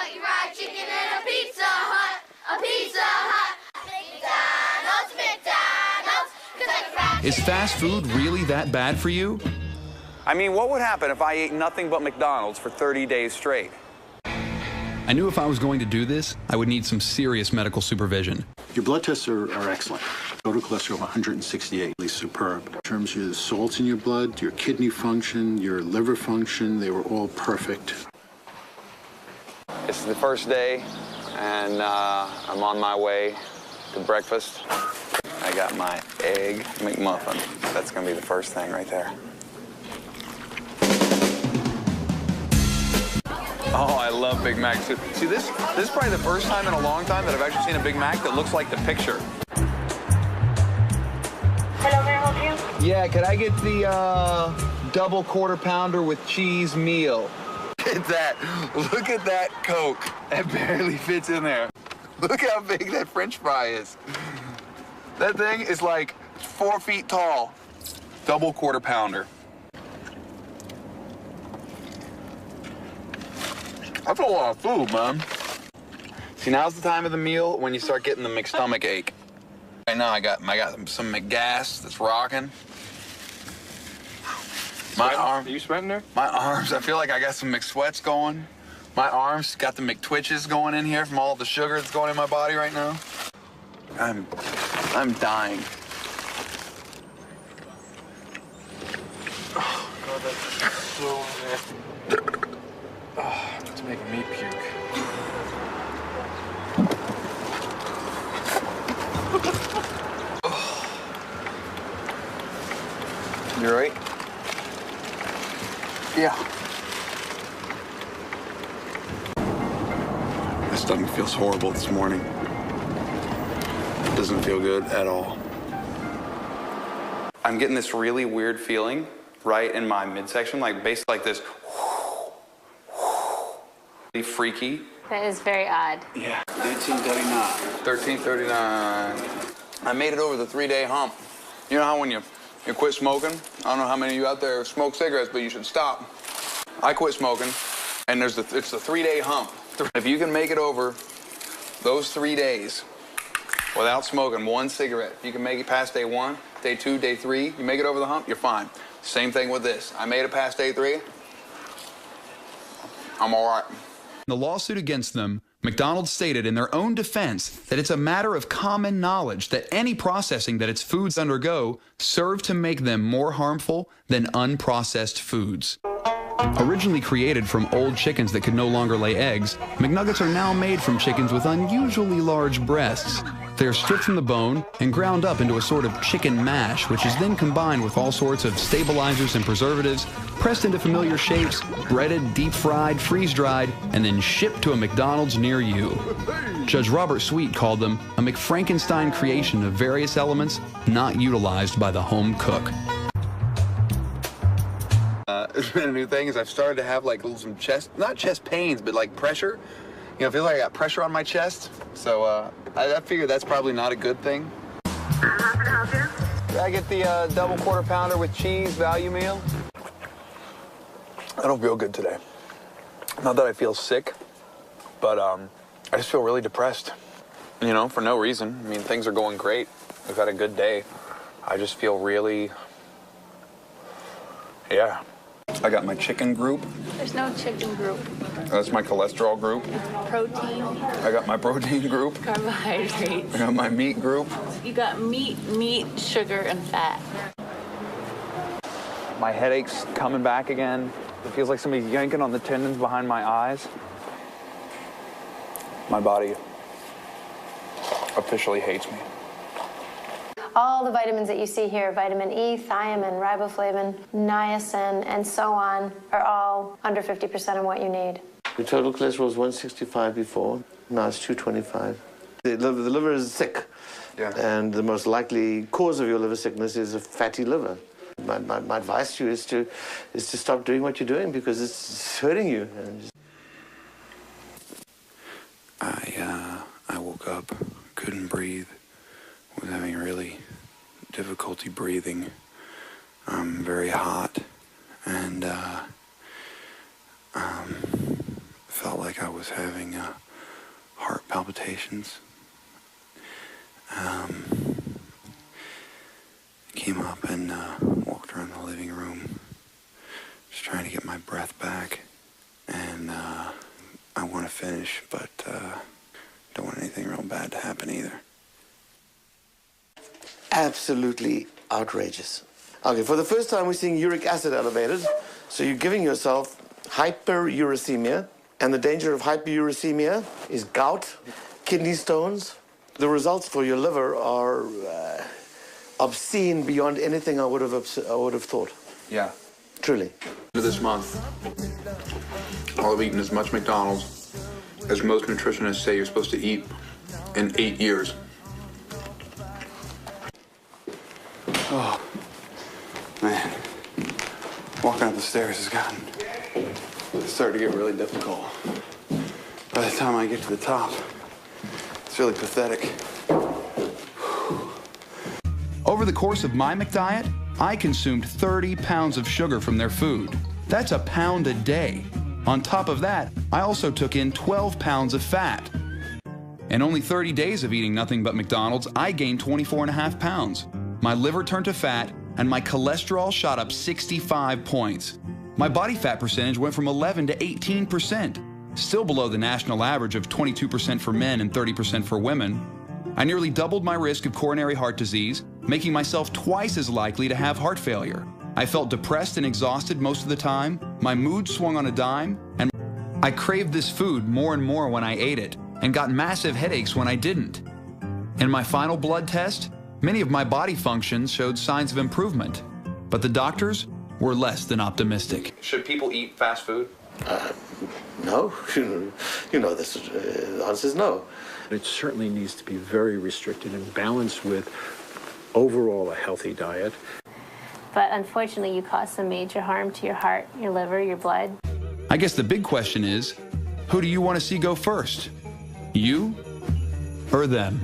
Kentucky Fried Chicken and a Pizza Hut. A Pizza Hut. McDonald's, McDonald's, Kentucky Fried Chicken. Is fast food really that bad for you? I mean, what would happen if I ate nothing but McDonald's for 30 days straight? I knew if I was going to do this, I would need some serious medical supervision. Your blood tests are excellent. Total cholesterol of 168 is superb. In terms of the salts in your blood, your kidney function, your liver function, they were all perfect. It's the first day, and I'm on my way to breakfast. I got my egg McMuffin. That's gonna be the first thing right there. Oh, I love Big Mac too. See, this is probably the first time in a long time that I've actually seen a Big Mac that looks like the picture. Hello, may I help you? Yeah, could I get the double quarter pounder with cheese meal? Look at that. Look at that Coke. That barely fits in there. Look how big that French fry is. That thing is like 4 feet tall. Double quarter pounder. That's a lot of food, man. See, now's the time of the meal when you start getting the McStomach ache. Right now, I got some McGas that's rocking. My arm. Are you sweating there? My arms. I feel like I got some McSweats going. My arms got the McTwitches going in here from all the sugar that's going in my body right now. I'm dying. Oh God, that's so nasty. Oh, it's making me puke. You all right? Yeah. My stomach feels horrible this morning. It doesn't feel good at all. I'm getting this really weird feeling right in my midsection, like basically like this. Freaky. That is very odd. Yeah. 1339. 1339. I made it over the 3-day hump. You know how when you quit smoking? I don't know how many of you out there smoke cigarettes, but you should stop. I quit smoking, and it's the 3-day hump. If you can make it over those 3 days without smoking one cigarette, you can make it past day 1, day 2, day 3, you make it over the hump, you're fine. Same thing with this. I made it past day 3. I'm all right. In the lawsuit against them, McDonald's stated in their own defense that it's a matter of common knowledge that any processing that its foods undergo serve to make them more harmful than unprocessed foods. Originally created from old chickens that could no longer lay eggs, McNuggets are now made from chickens with unusually large breasts. They are stripped from the bone and ground up into a sort of chicken mash, which is then combined with all sorts of stabilizers and preservatives, pressed into familiar shapes, breaded, deep-fried, freeze-dried, and then shipped to a McDonald's near you. Judge Robert Sweet called them a McFrankenstein creation of various elements not utilized by the home cook. It's been a new thing is I've started to have like some not chest pains, but like pressure. You know, I feel like I got pressure on my chest. So I figure that's probably not a good thing. How can I help you? Did I get the double quarter pounder with cheese value meal? I don't feel good today. Not that I feel sick, but I just feel really depressed. You know, for no reason. I mean, things are going great. We've had a good day. I just feel really, yeah. I got my chicken group. There's no chicken group. That's my cholesterol group. Protein. I got my protein group. Carbohydrates. I got my meat group. You got meat, sugar, and fat. My headache's coming back again. It feels like somebody's yanking on the tendons behind my eyes. My body officially hates me. All the vitamins that you see here, vitamin E, thiamine, riboflavin, niacin, and so on, are all under 50% of what you need. Your total cholesterol was 165 before, now it's 225. The liver is sick, yeah. And the most likely cause of your liver sickness is a fatty liver. My advice to you is to stop doing what you're doing because it's hurting you. I woke up, couldn't breathe, was having really difficulty breathing. I'm very hot, and felt like I was having heart palpitations. Came up and walked around the living room, just trying to get my breath back. And I want to finish, but don't want anything real bad to happen either. Absolutely outrageous. Okay, for the first time we're seeing uric acid elevated, so you're giving yourself hyperuricemia, and the danger of hyperuricemia is gout, kidney stones. The results for your liver are obscene beyond anything I would have thought. Yeah. Truly. This month, I'll have eaten as much McDonald's as most nutritionists say you're supposed to eat in 8 years. Oh, man. Walking up the stairs has started to get really difficult. By the time I get to the top, it's really pathetic. Over the course of my McDiet, I consumed 30 pounds of sugar from their food. That's a pound a day. On top of that, I also took in 12 pounds of fat. In only 30 days of eating nothing but McDonald's, I gained 24.5 pounds. My liver turned to fat, and my cholesterol shot up 65 points. My body fat percentage went from 11 to 18%, still below the national average of 22% for men and 30% for women. I nearly doubled my risk of coronary heart disease, making myself twice as likely to have heart failure. I felt depressed and exhausted most of the time, my mood swung on a dime, and I craved this food more and more when I ate it, and got massive headaches when I didn't. In my final blood test, many of my body functions showed signs of improvement, but the doctors were less than optimistic. Should people eat fast food? No. You know this. The answer is no. It certainly needs to be very restricted and balanced with overall a healthy diet. But unfortunately, you cause some major harm to your heart, your liver, your blood. I guess the big question is, who do you want to see go first? You or them?